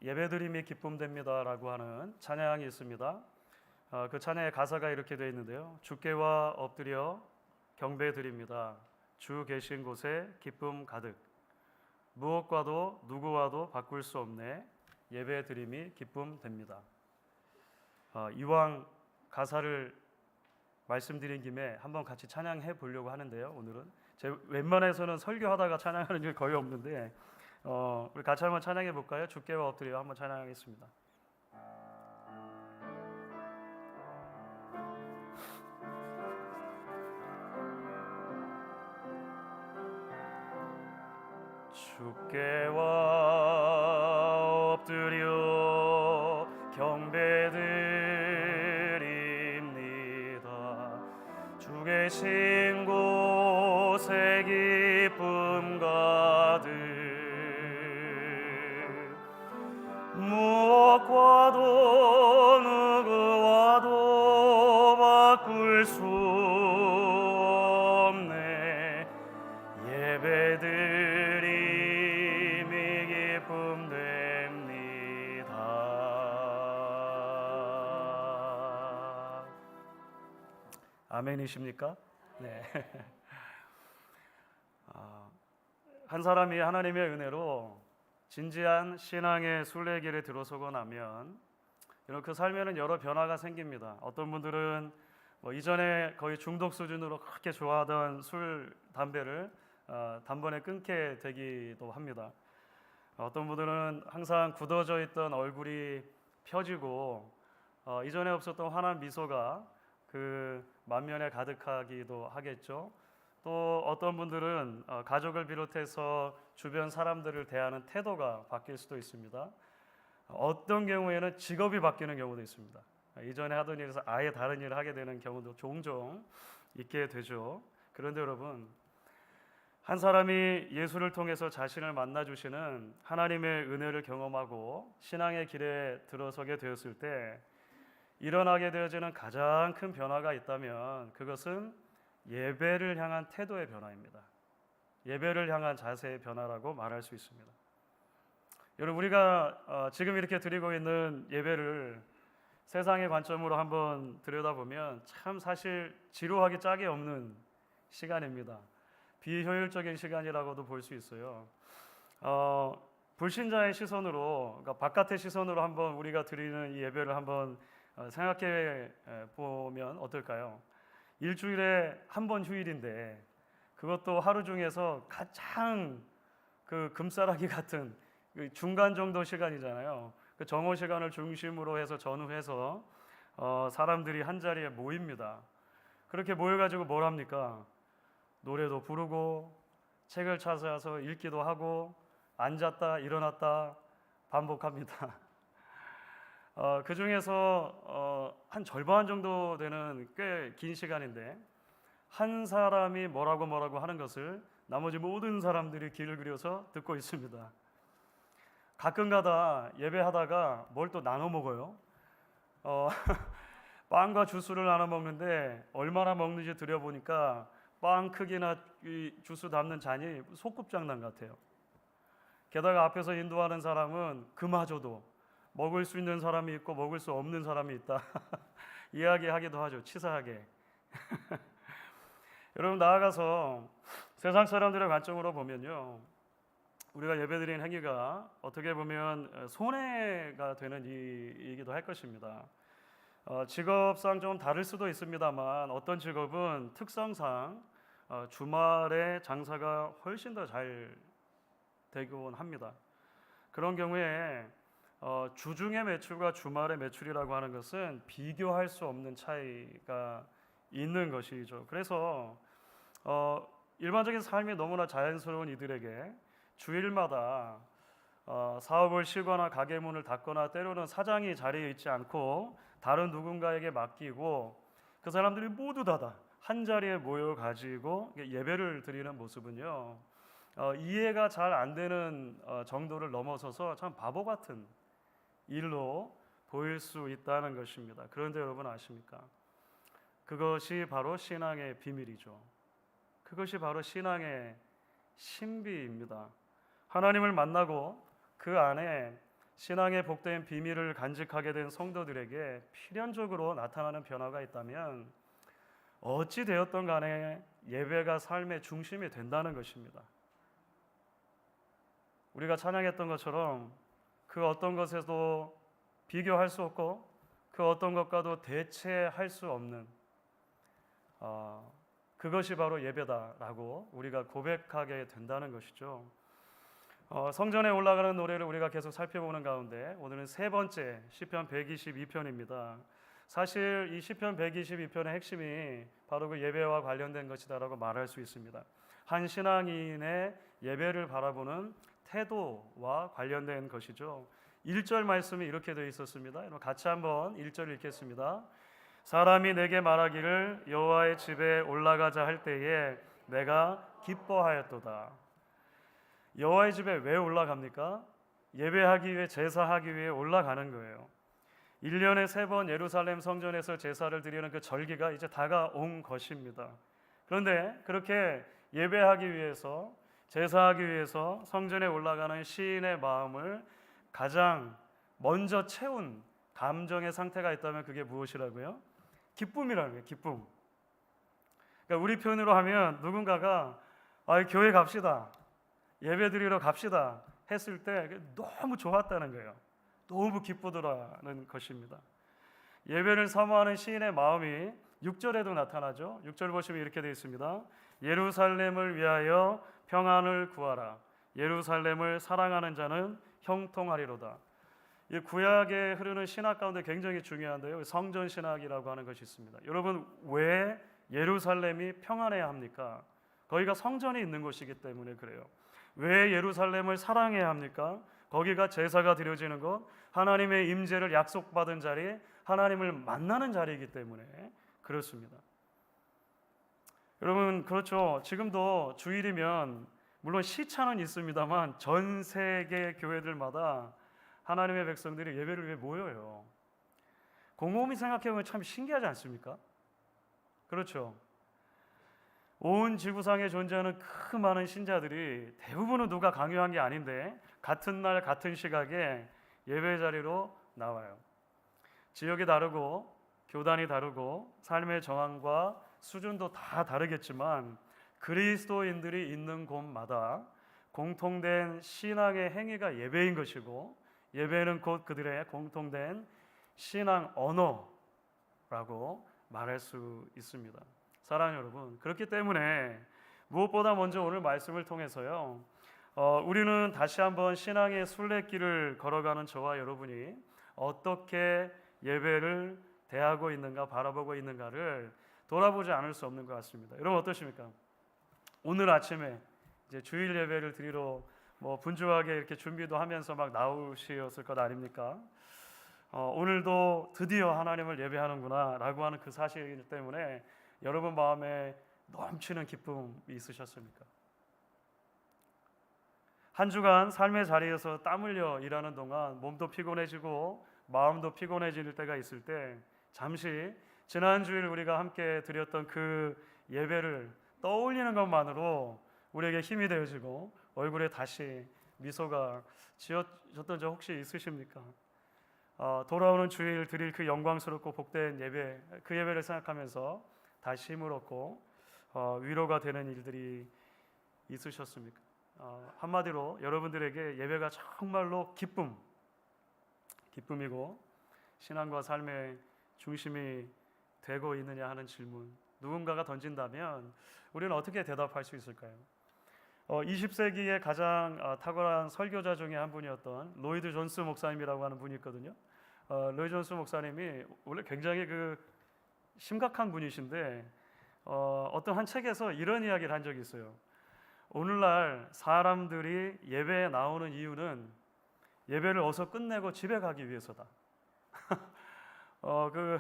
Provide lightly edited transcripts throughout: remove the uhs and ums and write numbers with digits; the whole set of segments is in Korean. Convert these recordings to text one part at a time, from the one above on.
예배드림이 기쁨됩니다라고 하는 찬양이 있습니다. 그 찬양의 가사가 이렇게 되어 있는데요. 주께와 엎드려 경배드립니다. 주 계신 곳에 기쁨 가득. 무엇과도 누구와도 바꿀 수 없네. 예배드림이 기쁨됩니다. 이왕 가사를 말씀드린 김에 한번 같이 찬양해 보려고 하는데요. 오늘은 제 웬만해서는 설교하다가 찬양하는 일 거의 없는데 우리 같이 한번 찬양해 볼까요? 주께와 엎드려 한번 찬양하겠습니다. 주께와 엎드려 경배드립니다. 주 계신 곳에 기쁨 가득. 무엇과도 누구와도 바꿀 수 없네. 예배드림이 기쁨됩니다. 아멘이십니까? 네. 한 사람이 하나님의 은혜로 진지한 신앙의 순례길에 들어서고 나면 그 삶에는 여러 변화가 생깁니다. 어떤 분들은 이전에 거의 중독 수준으로 그렇게 좋아하던 술, 담배를 단번에 끊게 되기도 합니다. 어떤 분들은 항상 굳어져 있던 얼굴이 펴지고 이전에 없었던 환한 미소가 그 만면에 가득하기도 하겠죠. 또 어떤 분들은 가족을 비롯해서 주변 사람들을 대하는 태도가 바뀔 수도 있습니다. 어떤 경우에는 직업이 바뀌는 경우도 있습니다. 이전에 하던 일에서 아예 다른 일을 하게 되는 경우도 종종 있게 되죠. 그런데 여러분, 한 사람이 예수를 통해서 자신을 만나주시는 하나님의 은혜를 경험하고 신앙의 길에 들어서게 되었을 때 일어나게 되어지는 가장 큰 변화가 있다면 그것은 예배를 향한 태도의 변화입니다. 예배를 향한 자세의 변화라고 말할 수 있습니다. 여러분, 우리가 지금 이렇게 드리고 있는 예배를 세상의 관점으로 한번 들여다보면 참 사실 지루하기 짝이 없는 시간입니다. 비효율적인 시간이라고도 볼 수 있어요. 불신자의 시선으로, 그러니까 바깥의 시선으로 한번 우리가 드리는 이 예배를 한번 생각해 보면 어떨까요? 일주일에 한 번 휴일인데 그것도 하루 중에서 가장 그 금싸라기 같은 중간 정도 시간이잖아요. 그 정오 시간을 중심으로 해서 전후해서 사람들이 한 자리에 모입니다. 그렇게 모여가지고 뭘 합니까? 노래도 부르고 책을 찾아서 읽기도 하고 앉았다 일어났다 반복합니다. 그 중에서 한 절반 정도 되는 꽤 긴 시간인데 한 사람이 뭐라고 하는 것을 나머지 모든 사람들이 귀를 기울여서 듣고 있습니다. 가끔가다 예배하다가 뭘 또 나눠 먹어요. 빵과 주스를 나눠 먹는데 얼마나 먹는지 들여보니까 빵 크기나 이 주스 담는 잔이 소꿉장난 같아요. 게다가 앞에서 인도하는 사람은 그마저도 먹을 수 있는 사람이 있고 먹을 수 없는 사람이 있다 이야기하기도 하죠. 치사하게. 여러분, 나아가서 세상 사람들의 관점으로 보면요, 우리가 예배드리는 행위가 어떻게 보면 손해가 되는 일이기도 할 것입니다. 직업상 좀 다를 수도 있습니다만 어떤 직업은 특성상 주말에 장사가 훨씬 더 잘 되곤 합니다. 그런 경우에 주중의 매출과 주말의 매출이라고 하는 것은 비교할 수 없는 차이가 있는 것이죠. 그래서 일반적인 삶이 너무나 자연스러운 이들에게 주일마다 사업을 쉬거나 가게 문을 닫거나 때로는 사장이 자리에 있지 않고 다른 누군가에게 맡기고 그 사람들이 모두 다 한 자리에 모여가지고 예배를 드리는 모습은요, 이해가 잘 안 되는 정도를 넘어서서 참 바보 같은 일로 보일 수 있다는 것입니다. 그런데 여러분 아십니까? 그것이 바로 신앙의 비밀이죠. 그것이 바로 신앙의 신비입니다. 하나님을 만나고 그 안에 신앙의 복된 비밀을 간직하게 된 성도들에게 필연적으로 나타나는 변화가 있다면 어찌 되었던 간에 예배가 삶의 중심이 된다는 것입니다. 우리가 찬양했던 것처럼 그 어떤 것에도 비교할 수 없고 그 어떤 것과도 대체할 수 없는 그것이 바로 예배다라고 우리가 고백하게 된다는 것이죠. 성전에 올라가는 노래를 우리가 계속 살펴보는 가운데 오늘은 세 번째 시편 122편입니다. 사실 이 시편 122편의 핵심이 바로 그 예배와 관련된 것이다라고 말할 수 있습니다. 한 신앙인의 예배를 바라보는 태도와 관련된 것이죠. 1절 말씀이 이렇게 되어 있었습니다. 같이 한번 1절 읽겠습니다. 사람이 내게 말하기를 여호와의 집에 올라가자 할 때에 내가 기뻐하였도다. 여호와의 집에 왜 올라갑니까? 예배하기 위해, 제사하기 위해 올라가는 거예요. 1년에 3번 예루살렘 성전에서 제사를 드리는 그 절기가 이제 다가온 것입니다. 그런데 그렇게 예배하기 위해서, 제사하기 위해서 성전에 올라가는 시인의 마음을 가장 먼저 채운 감정의 상태가 있다면 그게 무엇이라고요? 기쁨이라는 거예요. 기쁨. 그러니까 우리 표현으로 하면 누군가가 교회 갑시다, 예배 드리러 갑시다 했을 때 너무 좋았다는 거예요. 너무 기쁘더라는 것입니다. 예배를 사모하는 시인의 마음이 6절에도 나타나죠. 6절 보시면 이렇게 되어 있습니다. 예루살렘을 위하여 평안을 구하라. 예루살렘을 사랑하는 자는 형통하리로다. 이 구약에 흐르는 신학 가운데 굉장히 중요한데요. 성전 신학이라고 하는 것이 있습니다. 여러분, 왜 예루살렘이 평안해야 합니까? 거기가 성전이 있는 곳이기 때문에 그래요. 왜 예루살렘을 사랑해야 합니까? 거기가 제사가 드려지는 곳, 하나님의 임재를 약속받은 자리, 하나님을 만나는 자리이기 때문에 그렇습니다. 여러분, 그렇죠. 지금도 주일이면 물론 시차는 있습니다만 전 세계 교회들마다 하나님의 백성들이 예배를 위해 모여요. 곰곰이 생각해보면 참 신기하지 않습니까? 그렇죠. 온 지구상에 존재하는 그 많은 신자들이 대부분은 누가 강요한 게 아닌데 같은 날 같은 시각에 예배 자리로 나와요. 지역이 다르고 교단이 다르고 삶의 정황과 수준도 다 다르겠지만 그리스도인들이 있는 곳마다 공통된 신앙의 행위가 예배인 것이고, 예배는 곧 그들의 공통된 신앙 언어라고 말할 수 있습니다. 사랑하는 여러분, 그렇기 때문에 무엇보다 먼저 오늘 말씀을 통해서요, 우리는 다시 한번 신앙의 순례길을 걸어가는 저와 여러분이 어떻게 예배를 대하고 있는가, 바라보고 있는가를 돌아보지 않을 수 없는 것 같습니다. 여러분 어떠십니까? 오늘 아침에 이제 주일 예배를 드리러 분주하게 이렇게 준비도 하면서 막 나오셨을 것 아닙니까? 오늘도 드디어 하나님을 예배하는구나라고 하는 그 사실 때문에 여러분 마음에 넘치는 기쁨이 있으셨습니까? 한 주간 삶의 자리에서 땀 흘려 일하는 동안 몸도 피곤해지고 마음도 피곤해질 때가 있을 때 잠시 지난 주일 우리가 함께 드렸던 그 예배를 떠올리는 것만으로 우리에게 힘이 되어지고 얼굴에 다시 미소가 지어졌던 적 혹시 있으십니까? 돌아오는 주일 드릴 그 영광스럽고 복된 예배, 그 예배를 생각하면서 다시 힘을 얻고 위로가 되는 일들이 있으셨습니까? 한마디로 여러분들에게 예배가 정말로 기쁨이고 신앙과 삶의 중심이 되고 있느냐 하는 질문, 누군가가 던진다면 우리는 어떻게 대답할 수 있을까요? 20세기의 가장 탁월한 설교자 중에 한 분이었던 로이드 존스 목사님이라고 하는 분이 있거든요. 로이드 존스 목사님이 원래 굉장히 그 심각한 분이신데 어떤 한 책에서 이런 이야기를 한 적이 있어요. 오늘날 사람들이 예배에 나오는 이유는 예배를 어서 끝내고 집에 가기 위해서다. 그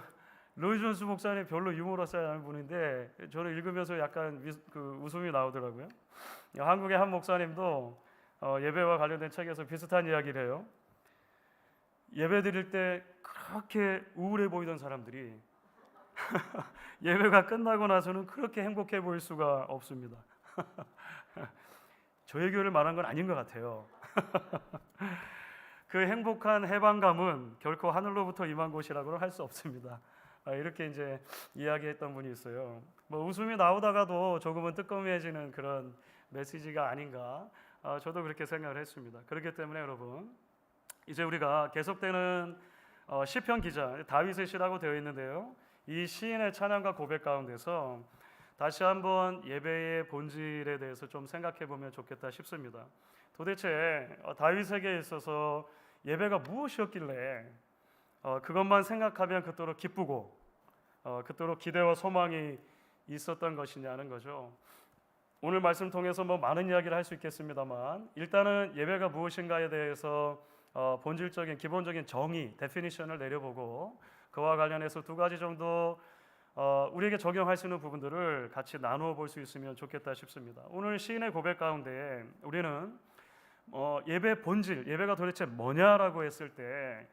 로이드 존스 목사님 별로 유머러스한 분인데 저는 읽으면서 약간 웃음이 나오더라고요. 한국의 한 목사님도 예배와 관련된 책에서 비슷한 이야기를 해요. 예배 드릴 때 그렇게 우울해 보이던 사람들이 예배가 끝나고 나서는 그렇게 행복해 보일 수가 없습니다. 저희 교회를 말한 건 아닌 것 같아요. 그 행복한 해방감은 결코 하늘로부터 임한 것이라고는 할 수 없습니다. 이렇게 이제 이야기했던 분이 있어요. 뭐 웃음이 나오다가도 조금은 뜨끔해지는 그런 메시지가 아닌가, 저도 그렇게 생각을 했습니다. 그렇기 때문에 여러분, 이제 우리가 계속되는 시편 기자 다윗의 시라고 되어 있는데요, 이 시인의 찬양과 고백 가운데서 다시 한번 예배의 본질에 대해서 좀 생각해 보면 좋겠다 싶습니다. 도대체 다윗에게 있어서 예배가 무엇이었길래 그것만 생각하면 그토록 기쁘고 그토록 기대와 소망이 있었던 것이냐는 거죠. 오늘 말씀 통해서 뭐 많은 이야기를 할 수 있겠습니다만, 일단은 예배가 무엇인가에 대해서 본질적인 기본적인 정의, 데피니션을 내려보고 그와 관련해서 두 가지 정도 우리에게 적용할 수 있는 부분들을 같이 나누어 볼 수 있으면 좋겠다 싶습니다. 오늘 시인의 고백 가운데 우리는 예배 본질, 예배가 도대체 뭐냐라고 했을 때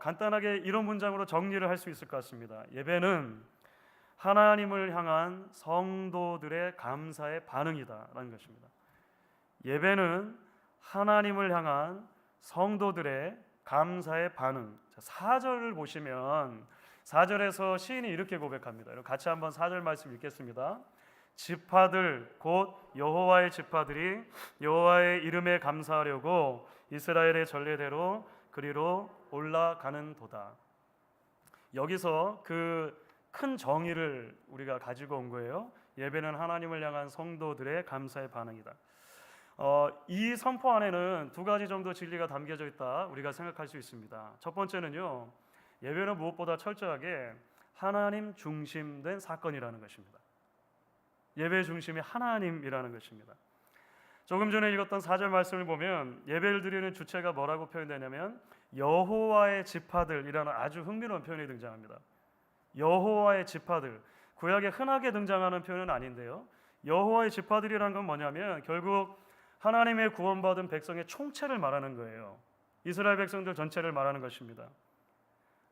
간단하게 이런 문장으로 정리를 할 수 있을 것 같습니다. 예배는 하나님을 향한 성도들의 감사의 반응이다라는 것입니다. 예배는 하나님을 향한 성도들의 감사의 반응. 4절을 보시면 4절에서 시인이 이렇게 고백합니다. 같이 한번 4절 말씀 읽겠습니다. 지파들 곧 여호와의 지파들이 여호와의 이름에 감사하려고 이스라엘의 전례대로 그리로 올라가는 도다. 여기서 그 큰 정의를 우리가 가지고 온 거예요. 예배는 하나님을 향한 성도들의 감사의 반응이다. 이 선포 안에는 두 가지 정도 진리가 담겨져 있다 우리가 생각할 수 있습니다. 첫 번째는요, 예배는 무엇보다 철저하게 하나님 중심된 사건이라는 것입니다. 예배의 중심이 하나님이라는 것입니다. 조금 전에 읽었던 4절 말씀을 보면 예배를 드리는 주체가 뭐라고 표현되냐면 여호와의 지파들이라는 아주 흥미로운 표현이 등장합니다. 여호와의 지파들, 구약에 흔하게 등장하는 표현은 아닌데요, 여호와의 지파들이라는 건 뭐냐면 결국 하나님의 구원받은 백성의 총체를 말하는 거예요. 이스라엘 백성들 전체를 말하는 것입니다.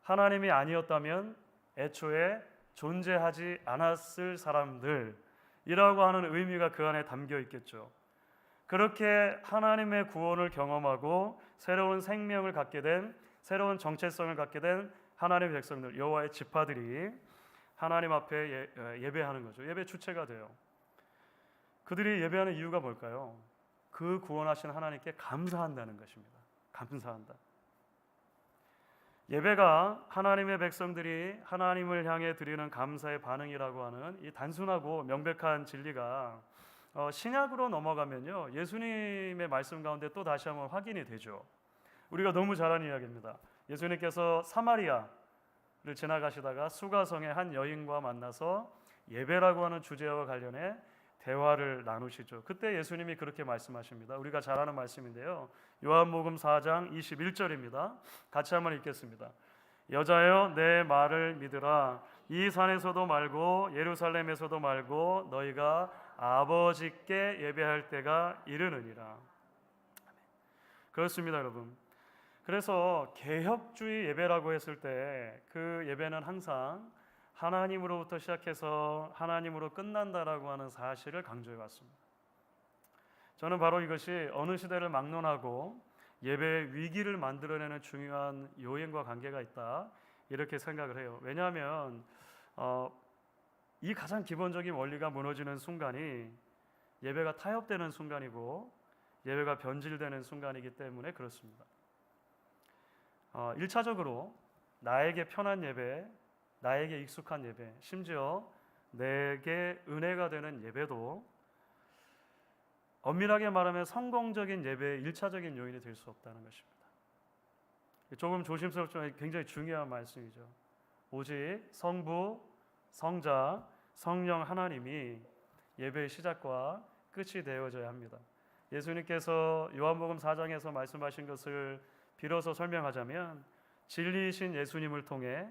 하나님이 아니었다면 애초에 존재하지 않았을 사람들이라고 하는 의미가 그 안에 담겨 있겠죠. 그렇게 하나님의 구원을 경험하고 새로운 생명을 갖게 된, 새로운 정체성을 갖게 된 하나님의 백성들, 여호와의 지파들이 하나님 앞에 예배하는 거죠. 예배 주체가 돼요. 그들이 예배하는 이유가 뭘까요? 그 구원하신 하나님께 감사한다는 것입니다. 감사한다. 예배가 하나님의 백성들이 하나님을 향해 드리는 감사의 반응이라고 하는 이 단순하고 명백한 진리가 신약으로 넘어가면요, 예수님의 말씀 가운데 또 다시 한번 확인이 되죠. 우리가 너무 잘 아는 이야기입니다. 예수님께서 사마리아를 지나가시다가 수가성의 한 여인과 만나서 예배라고 하는 주제와 관련해 대화를 나누시죠. 그때 예수님이 그렇게 말씀하십니다. 우리가 잘 아는 말씀인데요, 요한복음 4장 21절입니다. 같이 한번 읽겠습니다. 여자여 내 말을 믿으라. 이 산에서도 말고 예루살렘에서도 말고 너희가 아버지께 예배할 때가 이르느니라. 그렇습니다, 여러분. 그래서 개혁주의 예배라고 했을 때 그 예배는 항상 하나님으로부터 시작해서 하나님으로 끝난다라고 하는 사실을 강조해 왔습니다. 저는 바로 이것이 어느 시대를 막론하고 예배의 위기를 만들어내는 중요한 요인과 관계가 있다 이렇게 생각을 해요. 왜냐하면 이 가장 기본적인 원리가 무너지는 순간이 예배가 타협되는 순간이고 예배가 변질되는 순간이기 때문에 그렇습니다. 1차적으로 나에게 편한 예배, 나에게 익숙한 예배, 심지어 내게 은혜가 되는 예배도 엄밀하게 말하면 성공적인 예배의 1차적인 요인이 될 수 없다는 것입니다. 조금 조심스럽지만 굉장히 중요한 말씀이죠. 오직 성부, 성자, 성령 하나님이 예배의 시작과 끝이 되어져야 합니다. 예수님께서 요한복음 4장에서 말씀하신 것을 빌어서 설명하자면 진리이신 예수님을 통해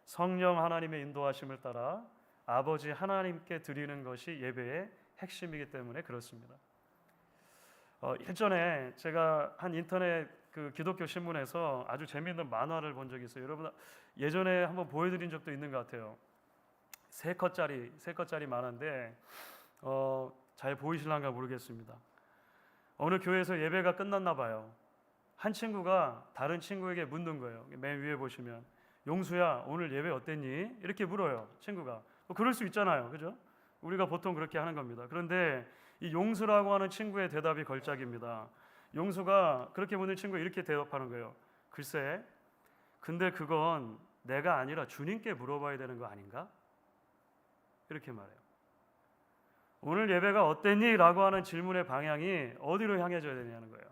성령 하나님의 인도하심을 따라 아버지 하나님께 드리는 것이 예배의 핵심이기 때문에 그렇습니다. 예전에 제가 한 인터넷 그 기독교 신문에서 아주 재미있는 만화를 본 적이 있어요. 여러분 예전에 한번 보여드린 적도 있는 것 같아요. 3컷짜리 만화인데 잘 보이실란가 모르겠습니다. 어느 교회에서 예배가 끝났나 봐요. 한 친구가 다른 친구에게 묻는 거예요. 맨 위에 보시면 용수야 오늘 예배 어땠니? 이렇게 물어요. 친구가. 그럴 수 있잖아요. 그죠? 우리가 보통 그렇게 하는 겁니다. 그런데 이 용수라고 하는 친구의 대답이 걸작입니다. 용수가 그렇게 묻는 친구가 이렇게 대답하는 거예요. 글쎄, 근데 그건 내가 아니라 주님께 물어봐야 되는 거 아닌가? 이렇게 말해요. 오늘 예배가 어땠니? 라고 하는 질문의 방향이 어디로 향해져야 되냐는 거예요.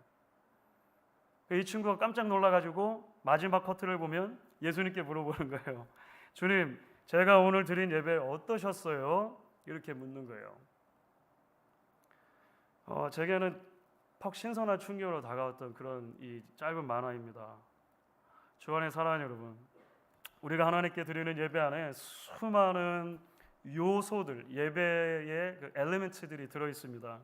이 친구가 깜짝 놀라가지고 마지막 커트를 보면 예수님께 물어보는 거예요. 주님, 제가 오늘 드린 예배 어떠셨어요? 이렇게 묻는 거예요. 제게는 퍽 신선한 충격으로 다가왔던 그런 이 짧은 만화입니다. 주 안에 사랑하는 여러분, 우리가 하나님께 드리는 예배 안에 수많은 요소들, 예배의 그 엘리멘트들이 들어 있습니다.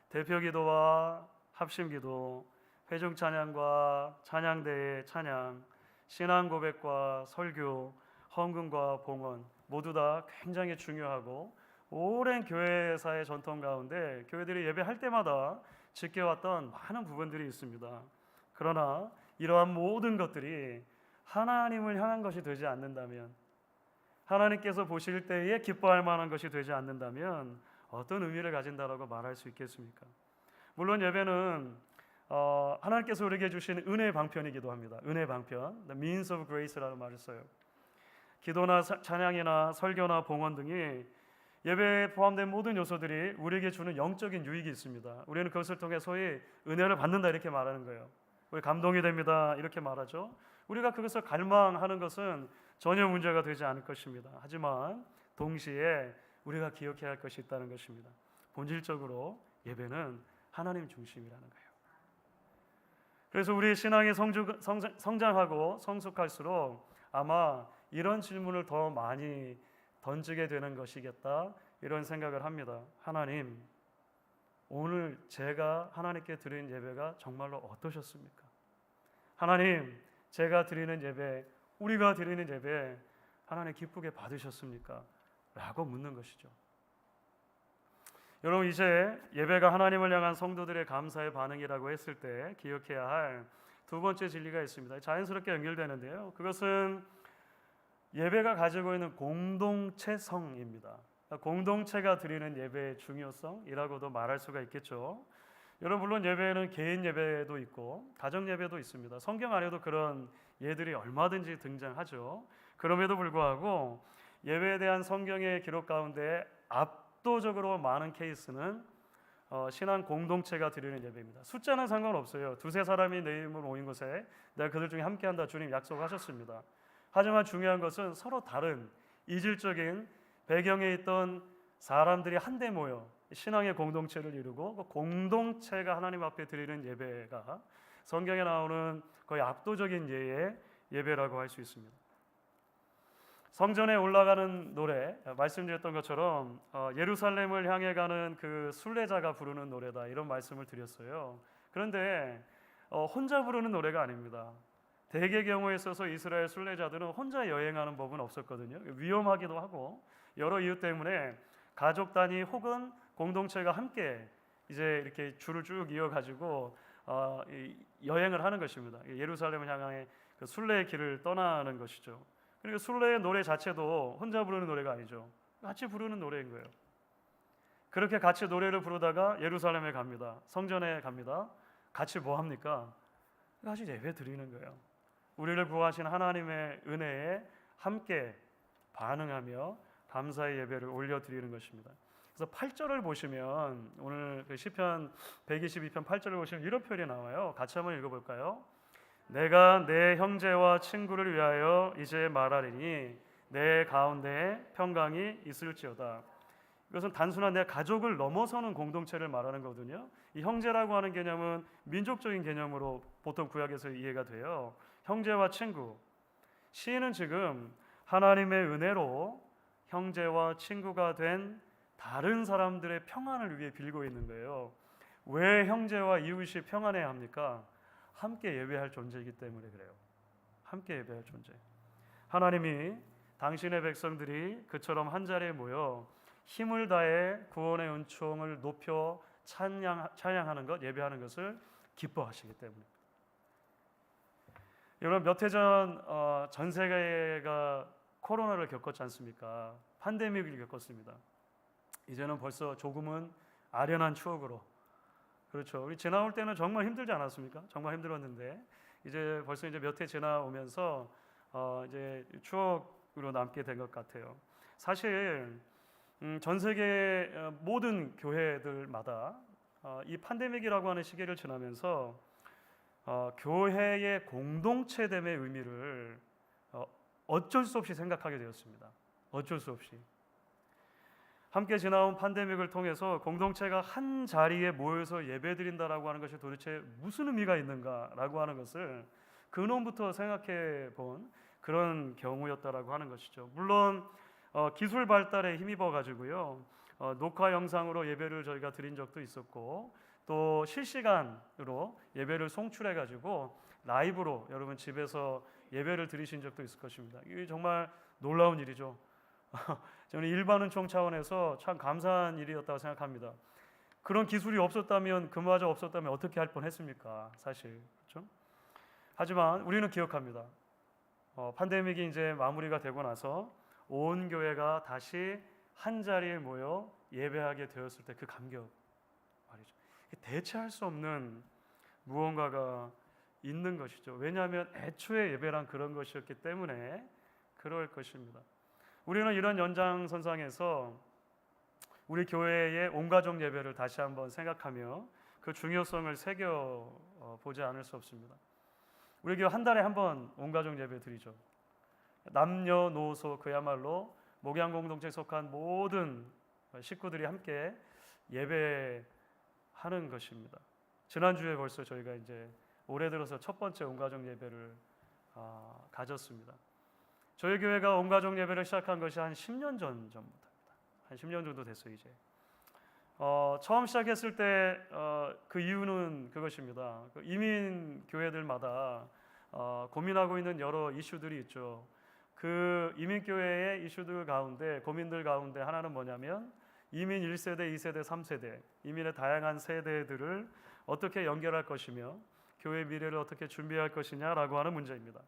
대표 기도와 합심 기도, 회중 찬양과 찬양대의 찬양, 신앙 고백과 설교, 헌금과 봉헌 모두 다 굉장히 중요하고 오랜 교회사의 전통 가운데 교회들이 예배할 때마다 지켜왔던 많은 부분들이 있습니다. 그러나 이러한 모든 것들이 하나님을 향한 것이 되지 않는다면, 하나님께서 보실 때에 기뻐할 만한 것이 되지 않는다면 어떤 의미를 가진다라고 말할 수 있겠습니까? 물론 예배는 하나님께서 우리에게 주신 은혜의 방편이기도 합니다. 은혜의 방편, the means of grace라는 말을 써요. 기도나 찬양이나 설교나 봉헌 등이 예배에 포함된 모든 요소들이 우리에게 주는 영적인 유익이 있습니다. 우리는 그것을 통해 소위 은혜를 받는다 이렇게 말하는 거예요. 우리 감동이 됩니다 이렇게 말하죠. 우리가 그것을 갈망하는 것은 전혀 문제가 되지 않을 것입니다. 하지만 동시에 우리가 기억해야 할 것이 있다는 것입니다. 본질적으로 예배는 하나님 중심이라는 거예요. 그래서 우리 신앙이 성장하고 성숙할수록 아마 이런 질문을 더 많이 던지게 되는 것이겠다 이런 생각을 합니다. 하나님, 오늘 제가 하나님께 드린 예배가 정말로 어떠셨습니까? 하나님, 제가 드리는 예배, 우리가 드리는 예배 하나님 기쁘게 받으셨습니까? 라고 묻는 것이죠. 여러분, 이제 예배가 하나님을 향한 성도들의 감사의 반응이라고 했을 때 기억해야 할 두 번째 진리가 있습니다. 자연스럽게 연결되는데요. 그것은 예배가 가지고 있는 공동체성입니다. 공동체가 드리는 예배의 중요성이라고도 말할 수가 있겠죠. 여러분, 물론 예배에는 개인 예배도 있고 가정 예배도 있습니다. 성경 안에도 그런 예들이 얼마든지 등장하죠. 그럼에도 불구하고 예배에 대한 성경의 기록 가운데 압도적으로 많은 케이스는 신앙 공동체가 드리는 예배입니다. 숫자는 상관없어요. 두세 사람이 내 이름으로 모인 곳에 내가 그들 중에 함께한다 주님 약속하셨습니다. 하지만 중요한 것은 서로 다른 이질적인 배경에 있던 사람들이 한데 모여 신앙의 공동체를 이루고 그 공동체가 하나님 앞에 드리는 예배가 성경에 나오는 거의 압도적인 예배라고 할 수 있습니다. 성전에 올라가는 노래, 말씀드렸던 것처럼 예루살렘을 향해 가는 그 순례자가 부르는 노래다 이런 말씀을 드렸어요. 그런데 혼자 부르는 노래가 아닙니다. 대개 경우에 있어서 이스라엘 순례자들은 혼자 여행하는 법은 없었거든요. 위험하기도 하고 여러 이유 때문에 가족 단위 혹은 공동체가 함께 이제 이렇게 줄을 쭉 이어가지고 여행을 하는 것입니다. 예루살렘을 향해 그 순례의 길을 떠나는 것이죠. 그리고 순례의 노래 자체도 혼자 부르는 노래가 아니죠. 같이 부르는 노래인 거예요. 그렇게 같이 노래를 부르다가 예루살렘에 갑니다. 성전에 갑니다. 같이 뭐 합니까? 같이 예배 드리는 거예요. 우리를 구하신 하나님의 은혜에 함께 반응하며 감사의 예배를 올려드리는 것입니다. 그래서 8절을 보시면 오늘 그 시편 122편 8절을 보시면 이런 표현이 나와요. 같이 한번 읽어볼까요? 내가 내 형제와 친구를 위하여 이제 말하리니 내 가운데 평강이 있을지어다. 이것은 단순한 내 가족을 넘어서는 공동체를 말하는 거거든요. 이 형제라고 하는 개념은 민족적인 개념으로 보통 구약에서 이해가 돼요. 형제와 친구. 시인은 지금 하나님의 은혜로 형제와 친구가 된 다른 사람들의 평안을 위해 빌고 있는 거예요. 왜 형제와 이웃이 평안해야 합니까? 함께 예배할 존재이기 때문에 그래요. 함께 예배할 존재. 하나님이 당신의 백성들이 그처럼 한자리에 모여 힘을 다해 구원의 은총을 높여 찬양하는 것, 예배하는 것을 기뻐하시기 때문에 여러분 몇 해 전 전 세계가 코로나를 겪었지 않습니까? 팬데믹을 겪었습니다. 이제는 벌써 조금은 아련한 추억으로, 그렇죠. 우리 지나올 때는 정말 힘들지 않았습니까? 정말 힘들었는데 이제 벌써 이제 몇 해 지나오면서 이제 추억으로 남게 된 것 같아요. 사실 전 세계 모든 교회들마다 이 팬데믹이라고 하는 시기를 지나면서 교회의 공동체됨의 의미를 어쩔 수 없이 생각하게 되었습니다. 어쩔 수 없이. 함께 지나온 팬데믹을 통해서 공동체가 한 자리에 모여서 예배드린다라고 하는 것이 도대체 무슨 의미가 있는가라고 하는 것을 근원부터 생각해 본 그런 경우였다라고 하는 것이죠. 물론 기술 발달에 힘입어 가지고요, 녹화 영상으로 예배를 저희가 드린 적도 있었고, 또 실시간으로 예배를 송출해 가지고 라이브로 여러분 집에서 예배를 드리신 적도 있을 것입니다. 이게 정말 놀라운 일이죠. 저는 일반 은총 차원에서 참 감사한 일이었다고 생각합니다. 그런 기술이 없었다면, 그마저 없었다면 어떻게 할 뻔했습니까? 사실 그렇죠? 하지만 우리는 기억합니다. 팬데믹이 이제 마무리가 되고 나서 온 교회가 다시 한 자리에 모여 예배하게 되었을 때 그 감격 말이죠. 대체할 수 없는 무언가가 있는 것이죠. 왜냐하면 애초에 예배란 그런 것이었기 때문에 그럴 것입니다. 우리는 이런 연장선상에서 우리 교회의 온가족 예배를 다시 한번 생각하며 그 중요성을 새겨 보지 않을 수 없습니다. 우리 교회 한 달에 한 번 온가족 예배 드리죠. 남녀노소 그야말로 목양 공동체에 속한 모든 식구들이 함께 예배하는 것입니다. 지난주에 벌써 저희가 이제 올해 들어서 첫 번째 온가족 예배를 가졌습니다. 저희 교회가 온가족 예배를 시작한 것이 한 10년 전부터입니다. 한 10년 정도 됐어요 이제. 처음 시작했을 때 그 이유는 그것입니다. 그 이민 교회들마다 고민하고 있는 여러 이슈들이 있죠. 그 이민 교회의 이슈들 가운데, 고민들 가운데 하나는 뭐냐면 이민 1세대, 2세대, 3세대, 이민의 다양한 세대들을 어떻게 연결할 것이며 교회 미래를 어떻게 준비할 것이냐라고 하는 문제입니다.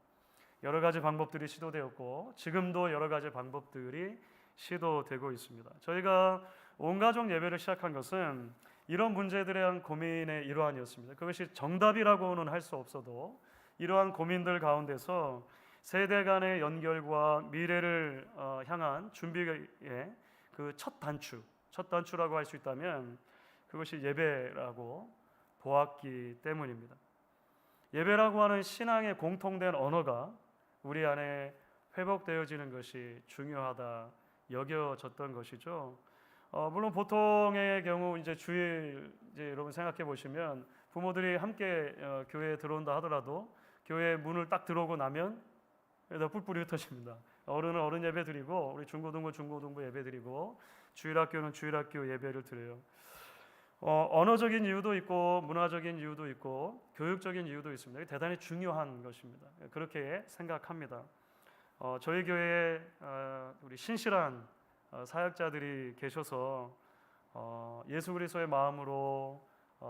여러 가지 방법들이 시도되었고 지금도 여러 가지 방법들이 시도되고 있습니다. 저희가 온가족 예배를 시작한 것은 이런 문제들에 대한 고민의 일환이었습니다. 그것이 정답이라고는 할 수 없어도 이러한 고민들 가운데서 세대 간의 연결과 미래를 향한 준비의 그 첫 단추라고 할 수 있다면 그것이 예배라고 보았기 때문입니다. 예배라고 하는 신앙의 공통된 언어가 우리 안에 회복되어지는 것이 중요하다 여겨졌던 것이죠. 물론 보통의 경우 이제 주일 여러분 생각해 보시면 부모들이 함께 교회에 들어온다 하더라도 교회 문을 딱 들어오고 나면 여기다 뿔뿔이 흩어집니다. 어른은 어른 예배 드리고 우리 중고등부 예배 드리고 주일학교는 주일학교 예배를 드려요. 언어적인 이유도 있고 문화적인 이유도 있고 교육적인 이유도 있습니다. 대단히 중요한 것입니다. 그렇게 생각합니다. 저희 교회에 우리 신실한 사역자들이 계셔서 예수 그리스도의 마음으로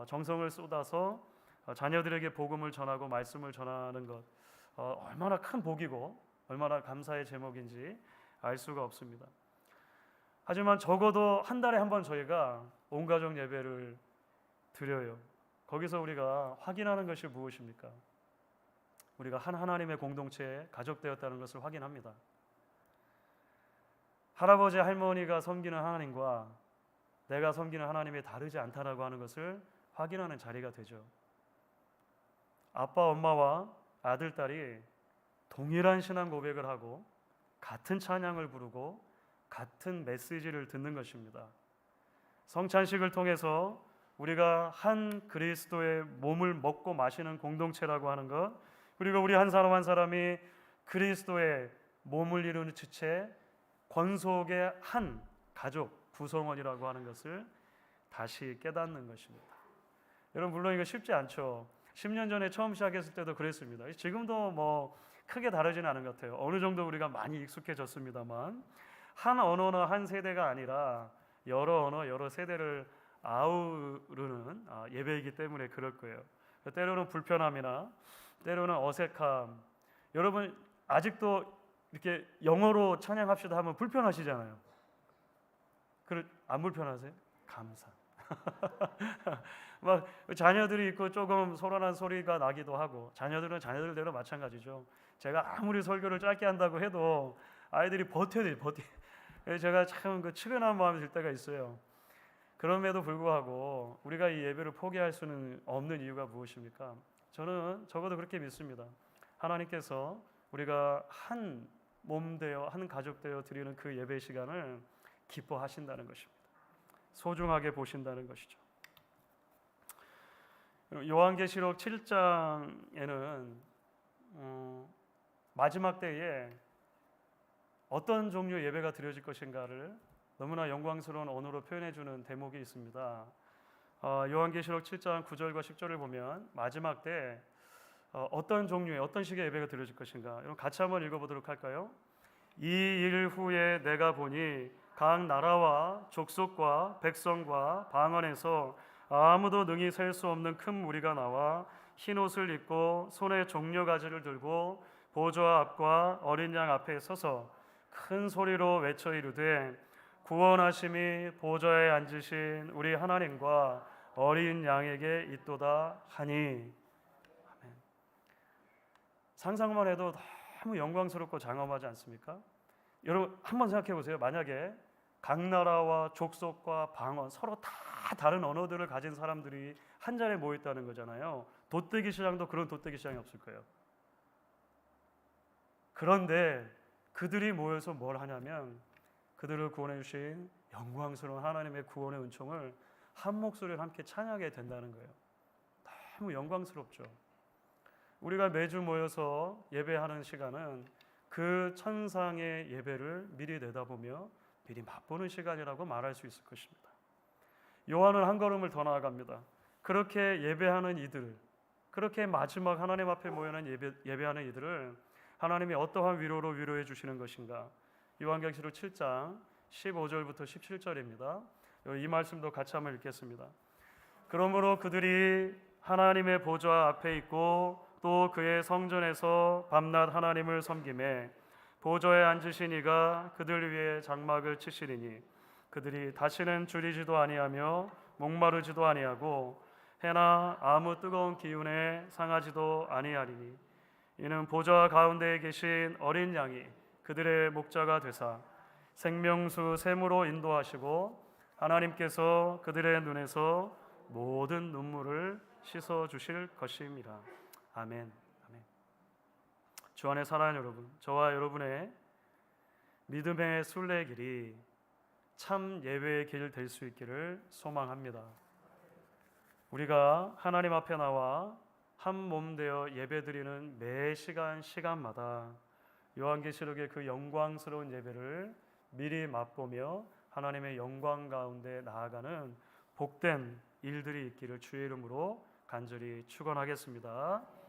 정성을 쏟아서 자녀들에게 복음을 전하고 말씀을 전하는 것 얼마나 큰 복이고 얼마나 감사의 제목인지 알 수가 없습니다. 하지만 적어도 한 달에 한 번 저희가 온가족 예배를 드려요. 거기서 우리가 확인하는 것이 무엇입니까? 우리가 한 하나님의 공동체에 가족되었다는 것을 확인합니다. 할아버지 할머니가 섬기는 하나님과 내가 섬기는 하나님이 다르지 않다라고 하는 것을 확인하는 자리가 되죠. 아빠 엄마와 아들 딸이 동일한 신앙 고백을 하고 같은 찬양을 부르고 같은 메시지를 듣는 것입니다. 성찬식을 통해서 우리가 한 그리스도의 몸을 먹고 마시는 공동체라고 하는 것, 그리고 우리 한 사람 한 사람이 그리스도의 몸을 이루는 지체 권속의 한 가족 구성원이라고 하는 것을 다시 깨닫는 것입니다. 여러분 물론 이거 쉽지 않죠. 10년 전에 처음 시작했을 때도 그랬습니다. 지금도 뭐 크게 다르지는 않은 것 같아요. 어느 정도 우리가 많이 익숙해졌습니다만 한 언어나 한 세대가 아니라 여러 언어, 여러 세대를 아우르는 예배이기 때문에 그럴 거예요. 때로는 불편함이나 때로는 어색함, 여러분 아직도 이렇게 영어로 찬양합시다 하면 불편하시잖아요. 안 불편하세요? 감사. 막 자녀들이 있고 조금 소란한 소리가 나기도 하고, 자녀들은 자녀들대로 마찬가지죠. 제가 아무리 설교를 짧게 한다고 해도 아이들이 버텨야 돼요. 제가 참 그 측은한 마음이 들 때가 있어요. 그럼에도 불구하고 우리가 이 예배를 포기할 수는 없는 이유가 무엇입니까? 저는 적어도 그렇게 믿습니다. 하나님께서 우리가 한 몸 되어 한 가족 되어 드리는 그 예배 시간을 기뻐하신다는 것입니다. 소중하게 보신다는 것이죠. 요한계시록 7장에는 마지막 때에 어떤 종류의 예배가 드려질 것인가를 너무나 영광스러운 언어로 표현해주는 대목이 있습니다. 요한계시록 7장 9절과 10절을 보면 마지막 때 어떤 종류의 어떤 식의 예배가 드려질 것인가, 여러분 같이 한번 읽어보도록 할까요? 이 일 후에 내가 보니 각 나라와 족속과 백성과 방언에서 아무도 능히 셀 수 없는 큰 무리가 나와 흰 옷을 입고 손에 종려가지를 들고 보좌 앞과 어린 양 앞에 서서 큰 소리로 외쳐 이르되 구원하심이 보좌에 앉으신 우리 하나님과 어린 양에게 있도다 하니. 아멘. 상상만 해도 너무 영광스럽고 장엄하지 않습니까? 여러분 한번 생각해 보세요. 만약에 각 나라와 족속과 방언, 서로 다 다른 언어들을 가진 사람들이 한 자리에 모여 있다는 거잖아요. 돗대기 시장도 그런 돗대기 시장이 없을 거예요. 그런데 그들이 모여서 뭘 하냐면 그들을 구원해 주신 영광스러운 하나님의 구원의 은총을 한 목소리로 함께 찬양하게 된다는 거예요. 너무 영광스럽죠. 우리가 매주 모여서 예배하는 시간은 그 천상의 예배를 미리 내다보며 미리 맛보는 시간이라고 말할 수 있을 것입니다. 요한은 한 걸음을 더 나아갑니다. 그렇게 예배하는 이들, 그렇게 마지막 하나님 앞에 모여는 예배하는 이들을 하나님이 어떠한 위로로 위로해 주시는 것인가? 요한계시록 7장 15절부터 17절입니다. 이 말씀도 같이 한번 읽겠습니다. 그러므로 그들이 하나님의 보좌 앞에 있고 또 그의 성전에서 밤낮 하나님을 섬기매 보좌에 앉으신 이가 그들 위에 장막을 치시리니 그들이 다시는 줄이지도 아니하며 목마르지도 아니하고 해나 아무 뜨거운 기운에 상하지도 아니하리니 이는 보좌 가운데에 계신 어린 양이 그들의 목자가 되사 생명수 샘으로 인도하시고 하나님께서 그들의 눈에서 모든 눈물을 씻어 주실 것입니다. 아멘. 아멘. 주 안에 사랑하는 여러분, 저와 여러분의 믿음의 순례길이 참 예배의 길 될 수 있기를 소망합니다. 우리가 하나님 앞에 나와 한 몸 되어 예배드리는 매 시간마다 요한계시록의 그 영광스러운 예배를 미리 맛보며 하나님의 영광 가운데 나아가는 복된 일들이 있기를 주의 이름으로 간절히 축원하겠습니다.